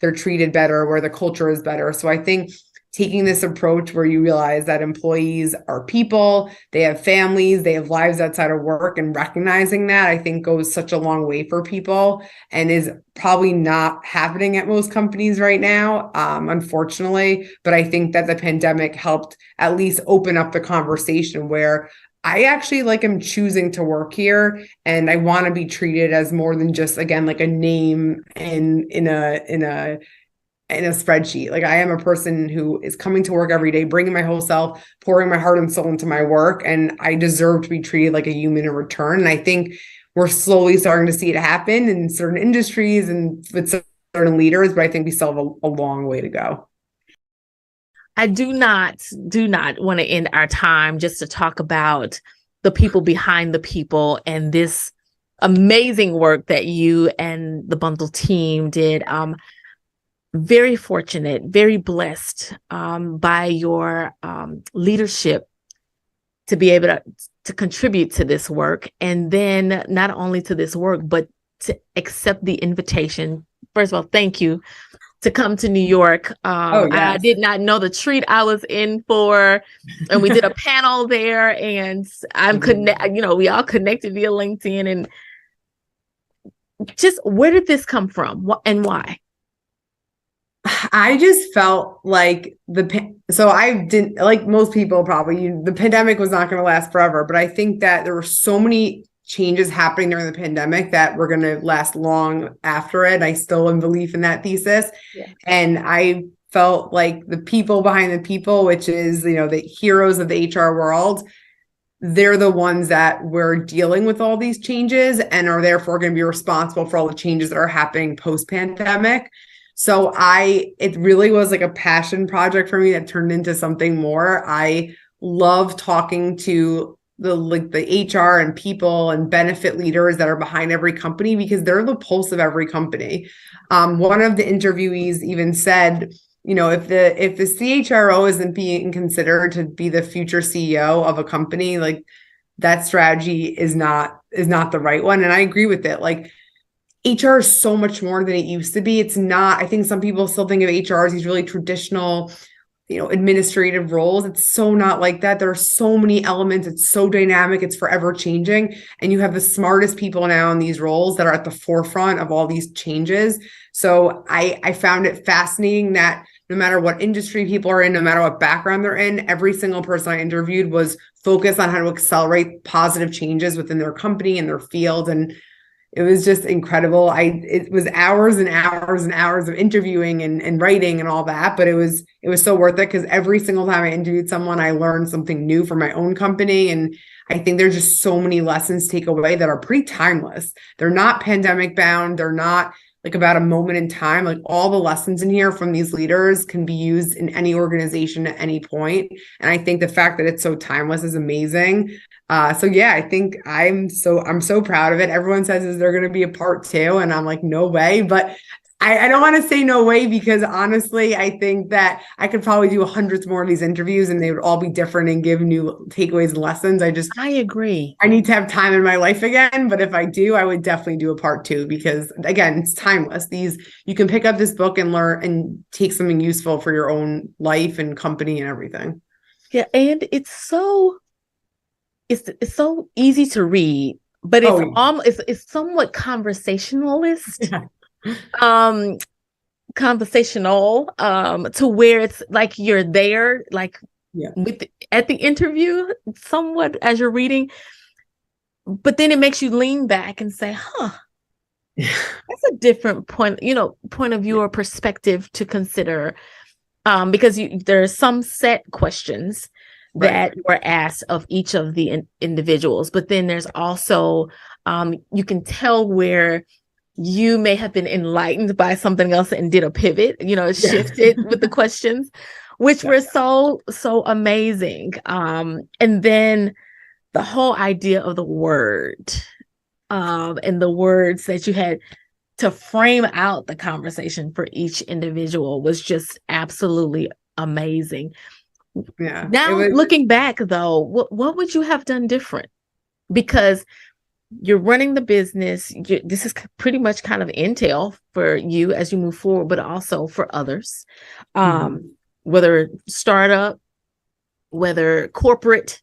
Speaker 2: they're treated better, where the culture is better. So I think taking this approach where you realize that employees are people, they have families, they have lives outside of work, and recognizing that, I think goes such a long way for people and is probably not happening at most companies right now, unfortunately. But I think that the pandemic helped at least open up the conversation where I actually like am choosing to work here and I want to be treated as more than just, again, like a name in a spreadsheet. Like I am a person who is coming to work every day, bringing my whole self, pouring my heart and soul into my work. And I deserve to be treated like a human in return. And I think we're slowly starting to see it happen in certain industries and with certain leaders, but I think we still have a long way to go.
Speaker 1: I do not want to end our time just to talk about the people behind the people and this amazing work that you and the Bundle team did. Very fortunate, very blessed by your leadership to be able to contribute to this work. And then not only to this work, but to accept the invitation. First of all, thank you to come to New York. Yes. I did not know the treat I was in for. And we did a panel there and we all connected via LinkedIn. And just where did this come from and why?
Speaker 2: I just felt like so I didn't, like most people probably, the pandemic was not going to last forever, but I think that there were so many changes happening during the pandemic that were going to last long after it. I still am belief in that thesis. Yeah. And I felt like the people behind the people, which is, the heroes of the HR world, they're the ones that were dealing with all these changes and are therefore going to be responsible for all the changes that are happening post-pandemic. So it really was like a passion project for me that turned into something more. I love talking to the HR and people and benefit leaders that are behind every company because they're the pulse of every company. One of the interviewees even said, if the CHRO isn't being considered to be the future CEO of a company, like that strategy is not the right one. And I agree with it. Like, HR is so much more than it used to be. It's not, I think some people still think of HR as these really traditional, administrative roles. It's so not like that. There are so many elements. It's so dynamic. It's forever changing. And you have the smartest people now in these roles that are at the forefront of all these changes. So I found it fascinating that no matter what industry people are in, no matter what background they're in, every single person I interviewed was focused on how to accelerate positive changes within their company and their field. And it was just incredible. It was hours and hours and hours of interviewing and writing and all that, but it was so worth it because every single time I interviewed someone, I learned something new for my own company. And I think there's just so many lessons to take away that are pretty timeless. They're not pandemic bound. They're not like about a moment in time. Like all the lessons in here from these leaders can be used in any organization at any point. And I think the fact that it's so timeless is amazing. So yeah, I think I'm so proud of it. Everyone says, is there going to be a part two? And I'm like, no way. But I don't want to say no way, because honestly, I think that I could probably do hundreds more of these interviews and they would all be different and give new takeaways and lessons.
Speaker 1: I agree.
Speaker 2: I need to have time in my life again. But if I do, I would definitely do a part two, because again, it's timeless. You can pick up this book and learn and take something useful for your own life and company and everything.
Speaker 1: Yeah, and it's so easy to read, but it's somewhat conversationalist. Yeah. Conversational to where it's like you're there, like at the interview somewhat as you're reading, but then it makes you lean back and say, that's a different point of view or perspective to consider, because there are some set questions that were asked of each of the individuals, but then there's also you can tell where you may have been enlightened by something else and did a pivot, shifted with the questions, which were so amazing. And then the whole idea of the word, and the words that you had to frame out the conversation for each individual was just absolutely amazing. Yeah. Now, looking back though, what would you have done different? Because you're running the business. This is pretty much kind of intel for you as you move forward, but also for others, whether startup, whether corporate,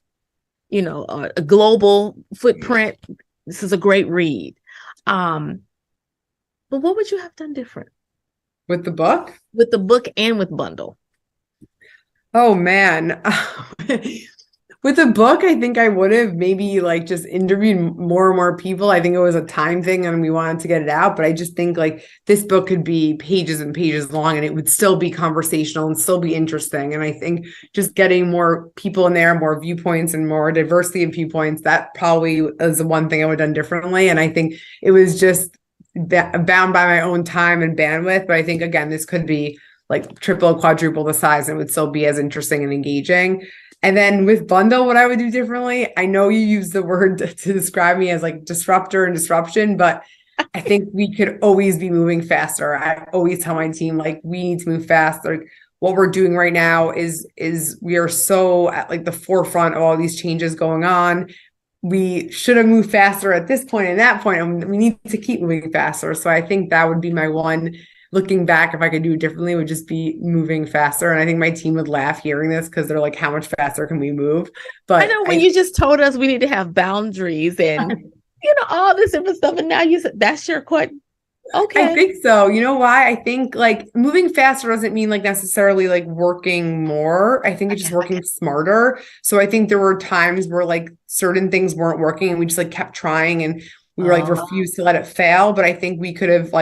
Speaker 1: a global footprint. This is a great read. But what would you have done different
Speaker 2: with the book?
Speaker 1: With the book and with Bundle?
Speaker 2: Oh man. With the book, I think I would have maybe just interviewed more and more people. I think it was a time thing and we wanted to get it out, but I just think this book could be pages and pages long and it would still be conversational and still be interesting. And I think just getting more people in there, more viewpoints and more diversity in viewpoints, that probably is the one thing I would have done differently. And I think it was just bound by my own time and bandwidth. But I think, again, this could be triple, quadruple the size and it would still be as interesting and engaging. And then with Bundle, what I would do differently, I know you use the word to describe me as disruptor and disruption, but I think we could always be moving faster. I always tell my team, we need to move fast. What we're doing right now is we are so at the forefront of all these changes going on. We should have moved faster at this point and that point, and we need to keep moving faster. So I think that would be my one. Looking back, if I could do it differently, would just be moving faster. And I think my team would laugh hearing this because they're like, how much faster can we move? But
Speaker 1: I know when you just told us we need to have boundaries and, all this different stuff. And now you said that's your quote. Okay.
Speaker 2: I think so. You know why? I think moving faster doesn't mean necessarily working more. I think it's just working smarter. So I think there were times where certain things weren't working and we just kept trying and we were refused to let it fail. But I think we could have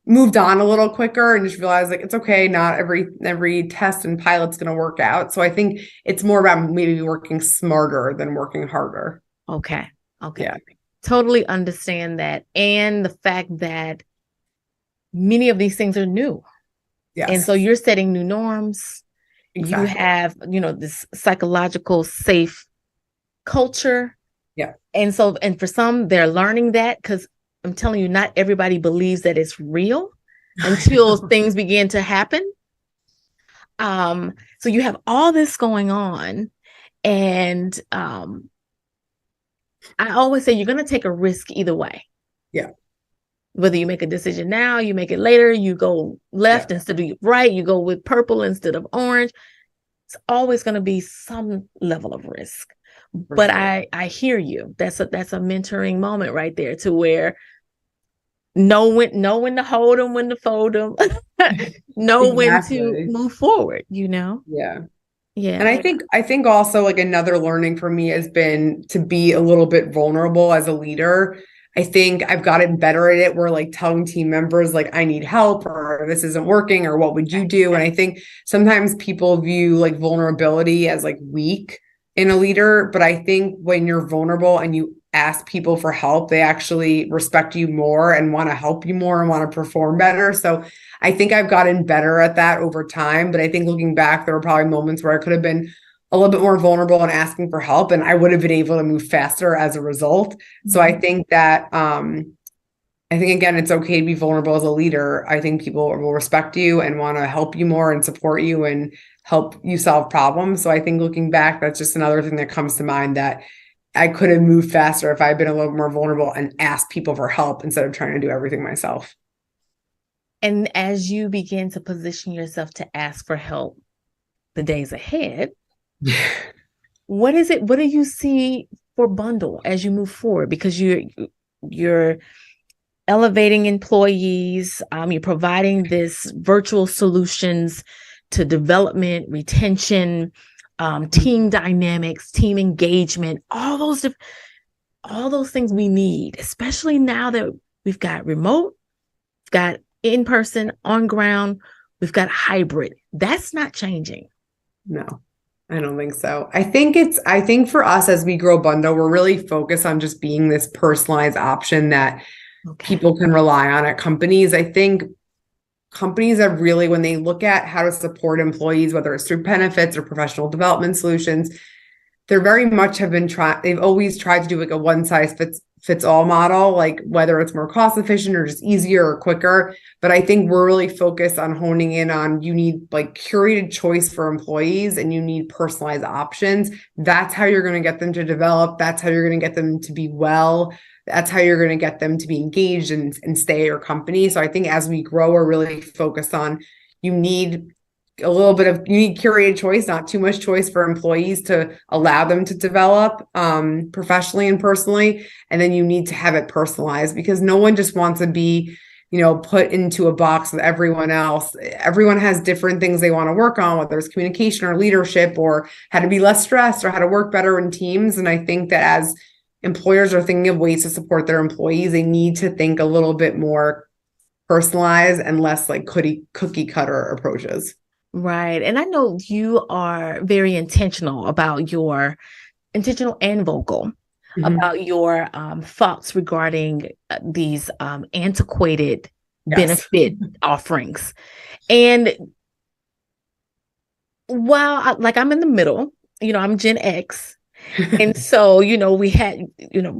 Speaker 2: moved on a little quicker and just realized it's okay. Not every test and pilot's going to work out. So I think it's more about maybe working smarter than working harder.
Speaker 1: Okay. Yeah. Totally understand that. And the fact that many of these things are new. Yes. And so you're setting new norms. Exactly. You have, this psychological safe culture.
Speaker 2: Yeah.
Speaker 1: And for some, they're learning that because I'm telling you, not everybody believes that it's real until things begin to happen. So you have all this going on. And I always say you're going to take a risk either way.
Speaker 2: Yeah.
Speaker 1: Whether you make a decision now, you make it later, you go left instead of right, you go with purple instead of orange. It's always going to be some level of risk. But sure. I hear you. That's a mentoring moment right there to where know when to hold them, when to fold them, know when to move forward, Yeah.
Speaker 2: Yeah. And I think also another learning for me has been to be a little bit vulnerable as a leader. I think I've gotten better at it. We're telling team members I need help or this isn't working or what would you do? And I think sometimes people view vulnerability as weak in a leader. But I think when you're vulnerable and you ask people for help, they actually respect you more and want to help you more and want to perform better. So I think I've gotten better at that over time. But I think looking back, there were probably moments where I could have been a little bit more vulnerable and asking for help, and I would have been able to move faster as a result. Mm-hmm. So I think that I think, again, it's okay to be vulnerable as a leader. I think people will respect you and want to help you more and support you and help you solve problems. So I think looking back, that's just another thing that comes to mind, that I could have moved faster if I'd been a little more vulnerable and asked people for help instead of trying to do everything myself.
Speaker 1: And as you begin to position yourself to ask for help the days ahead, what do you see for Bundle as you move forward? Because you're elevating employees, you're providing this virtual solutions to development, retention, team dynamics, team engagement, all those things we need, especially now that we've got remote, we've got in-person, on ground, we've got hybrid. That's not changing.
Speaker 2: No, I don't think so. I think for us as we grow Bundle, we're really focused on just being this personalized option that people can rely on at companies. I think companies that really, when they look at how to support employees, whether it's through benefits or professional development solutions, they're very much they've always tried to do like a one size fits all model, like whether it's more cost efficient or just easier or quicker. But I think we're really focused on honing in on, you need like curated choice for employees and you need personalized options. That's how you're going to get them to develop. That's how you're going to get them to be well. That's how you're going to get them to be engaged and stay at your company. So I think as we grow, we're really focused on, you need curated choice, not too much choice for employees to allow them to develop professionally and personally. And then you need to have it personalized, because no one just wants to be, put into a box with everyone else. Everyone has different things they want to work on, whether it's communication or leadership or how to be less stressed or how to work better in teams. And I think that as employers are thinking of ways to support their employees, they need to think a little bit more personalized and less like cookie cutter approaches.
Speaker 1: Right. And I know you are very intentional and vocal about your thoughts regarding these antiquated benefit offerings. And while I'm in the middle, I'm Gen X. And so, we had,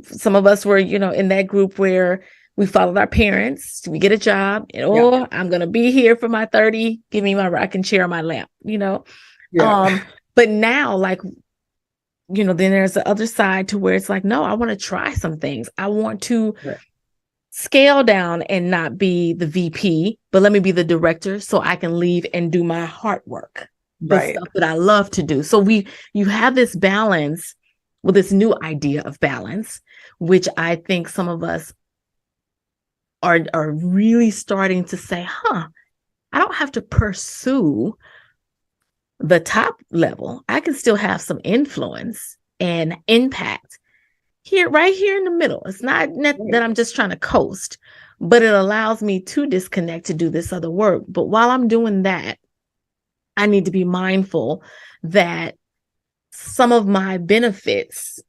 Speaker 1: some of us were, in that group where we followed our parents. We get a job, I'm going to be here for my 30. Give me my rocking chair, my lamp, But now, then there's the other side to where it's like, no, I want to try some things. I want to scale down and not be the VP, but let me be the director so I can leave and do my hard work, the stuff that I love to do. So you have this balance, this new idea of balance, which I think some of us are really starting to say, I don't have to pursue the top level. I can still have some influence and impact right here in the middle. It's not that I'm just trying to coast, but it allows me to disconnect to do this other work. But while I'm doing that, I need to be mindful that some of my benefits,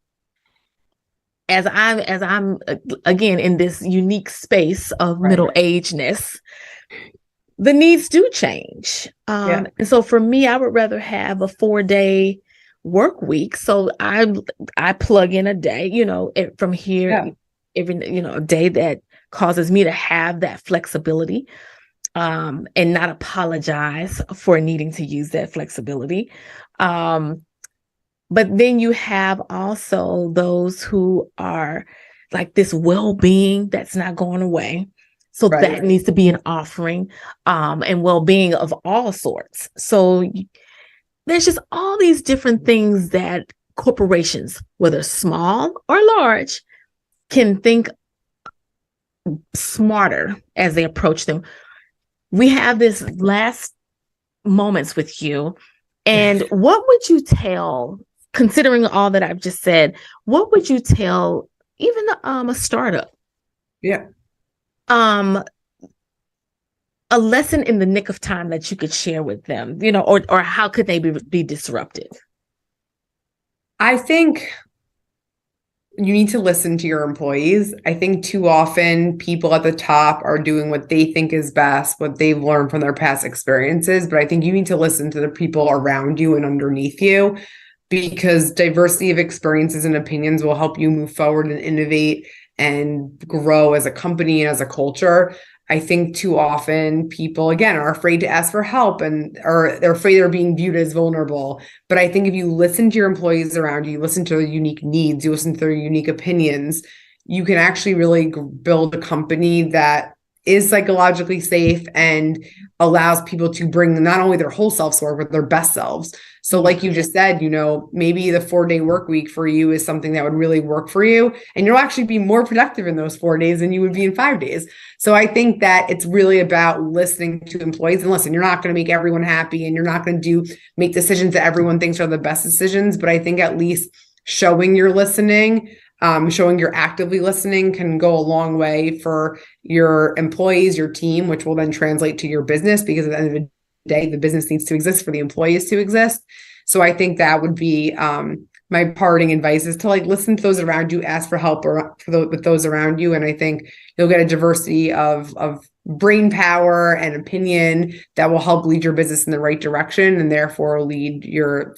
Speaker 1: as I'm again in this unique space of middle-agedness, the needs do change. And so for me, I would rather have a 4-day work week. So I plug in a day, from here, every, a day that causes me to have that flexibility, and not apologize for needing to use that flexibility. But then you have also those who are like this well-being that's not going away. So that needs to be an offering, and well-being of all sorts. So there's just all these different things that corporations, whether small or large, can think smarter as they approach them. We have this last moments with you. And what would you tell, considering all that I've just said, what would you tell even a startup? A lesson in the nick of time that you could share with them, or how could they be disruptive?
Speaker 2: I think you need to listen to your employees. I think too often people at the top are doing what they think is best, what they've learned from their past experiences. But I think you need to listen to the people around you and underneath you, because diversity of experiences and opinions will help you move forward and innovate and grow as a company and as a culture. I think too often people, again, are afraid to ask for help or they're afraid they're being viewed as vulnerable. But I think if you listen to your employees around you, you listen to their unique needs, you listen to their unique opinions, you can actually really build a company that is psychologically safe and allows people to bring not only their whole selves to work, but their best selves. So like you just said, maybe the 4-day work week for you is something that would really work for you. And you'll actually be more productive in those 4 days than you would be in 5 days. So I think that it's really about listening to employees. And listen, you're not going to make everyone happy and you're not going to make decisions that everyone thinks are the best decisions. But I think at least showing you're listening, showing you're actively listening can go a long way for your employees, your team, which will then translate to your business, because at the end of the day, the business needs to exist for the employees to exist. So I think that would be my parting advice, is to listen to those around you, ask for help with those around you. And I think you'll get a diversity of brain power and opinion that will help lead your business in the right direction, and therefore lead your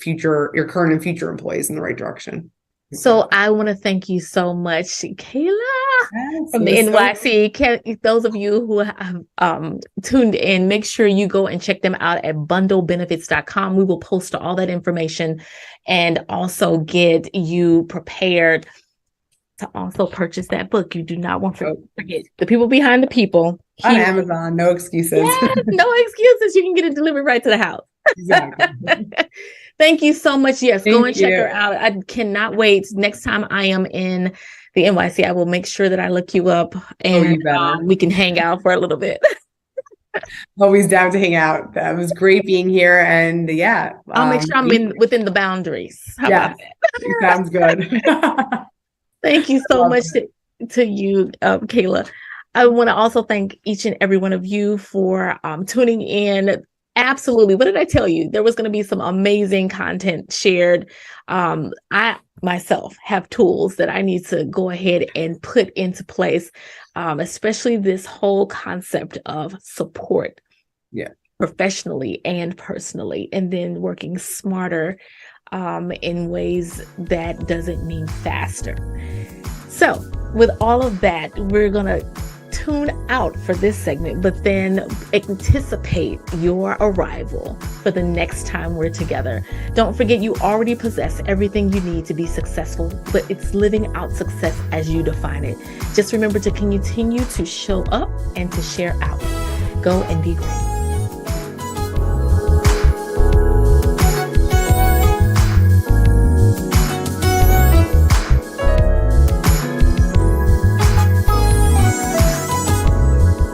Speaker 2: current and future employees in the right direction.
Speaker 1: So I want to thank you so much, Kayla, from the NYC. Those of you who have tuned in, make sure you go and check them out at bundlebenefits.com. We will post all that information and also get you prepared to also purchase that book. You do not want to forget The People Behind the People.
Speaker 2: On Amazon, no excuses.
Speaker 1: Yes, no excuses. You can get it delivered right to the house. Exactly. Thank you so much. Yes, go and check her out. I cannot wait. Next time I am in the NYC, I will make sure that I look you up and we can hang out for a little bit.
Speaker 2: Always down to hang out. That was great being here. And
Speaker 1: I'll make sure I'm within the boundaries. How about that?
Speaker 2: Sounds good.
Speaker 1: Thank you so much to you, Kayla. I want to also thank each and every one of you for tuning in. Absolutely. What did I tell you? There was going to be some amazing content shared. I myself have tools that I need to go ahead and put into place, especially this whole concept of support, professionally and personally, and then working smarter in ways that doesn't mean faster. So with all of that, we're going to tune out for this segment, but then anticipate your arrival for the next time we're together. Don't forget, you already possess everything you need to be successful, but it's living out success as you define it. Just remember to continue to show up and to share out. Go and be great.